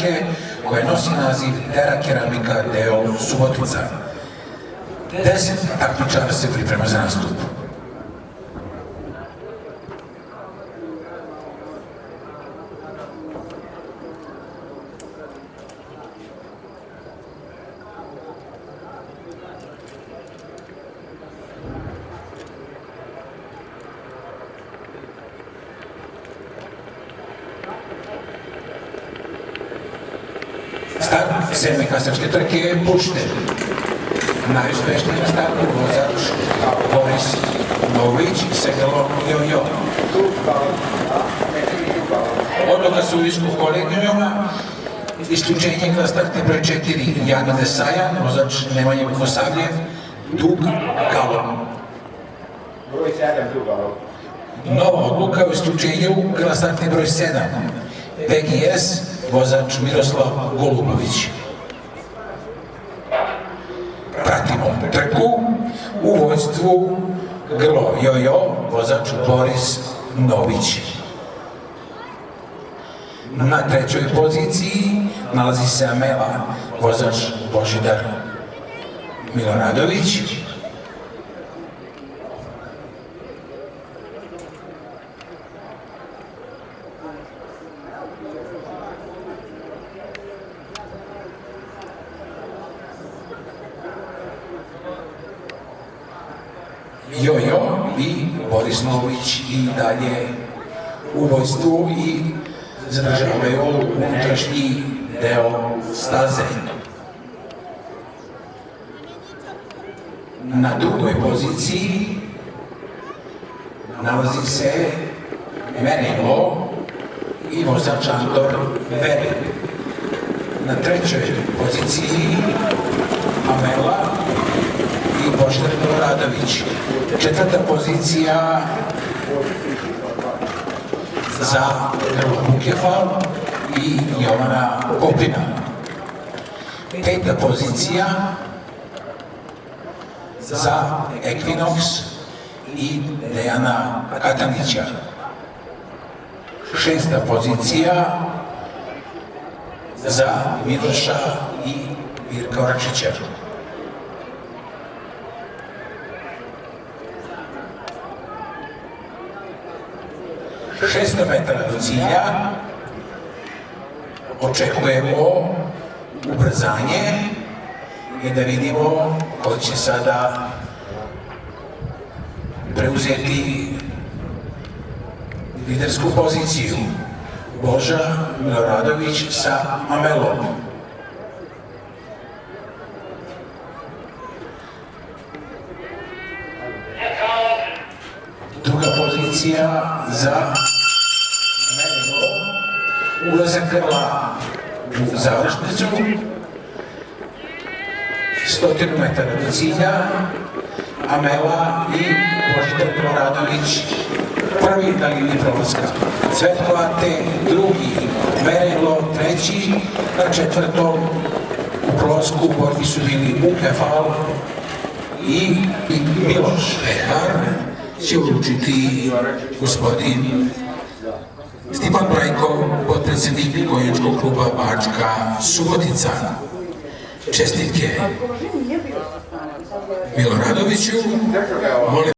trke koja nosi naziv Tera, Keramika, d.o.o. Subotica. 10 takmičara se priprema za nastup. Start sedme kasačke trke je pušten. Najuspešniji na startu vozač Miloradović sa grlom d.o.o. Odluka sudijskog kolegijuma, isključenje na startni broj 4 Vujanović vozač Miloradović dug galom. Broj 7 dug galom. Nova odluka u isključenju na startni broj 7 PGS vozač Miroslav Golubović. Pratimo trku u vođstvu grlo d.o.o. vozač Boris Nović. Na trećoj poziciji nalazi se Amela vozač Božidar Miloradović. D.o.o. i Boris Nović i dalje u vođstvu i zadržavaju unutrašnji deo staze. Na drugoj poziciji nalazi se Vereb i vozač Andor Vereb. Na trećoj poziciji Amela i Božidar Miloradović. Četvrta pozicija za Bukefal i Jovana Popina. Peta pozicija za Equinox i Dejana Katanića. Šesta pozicija za Miloša i Mirka Oračića. 600 metara do cilja očekujemo ubrzanje i da vidimo ko će sada preuzeti lidersku poziciju. Boža Miloradović sa Amelom. Druga pozicija za ulazak grla u završnicu. 100 metara do cilja. Amela i Božidar Miloradović prvi na liniji prolaska. Cvetkovate drugi, Vereb treći, na četvrtom u prolasku u borbi su bili Bukefal i Miloš Željko. Će odlučiti gospodin Stipan Brajko, potpredsjednik konjičkog kluba Bačka Subotica. Čestitke Miloradoviću.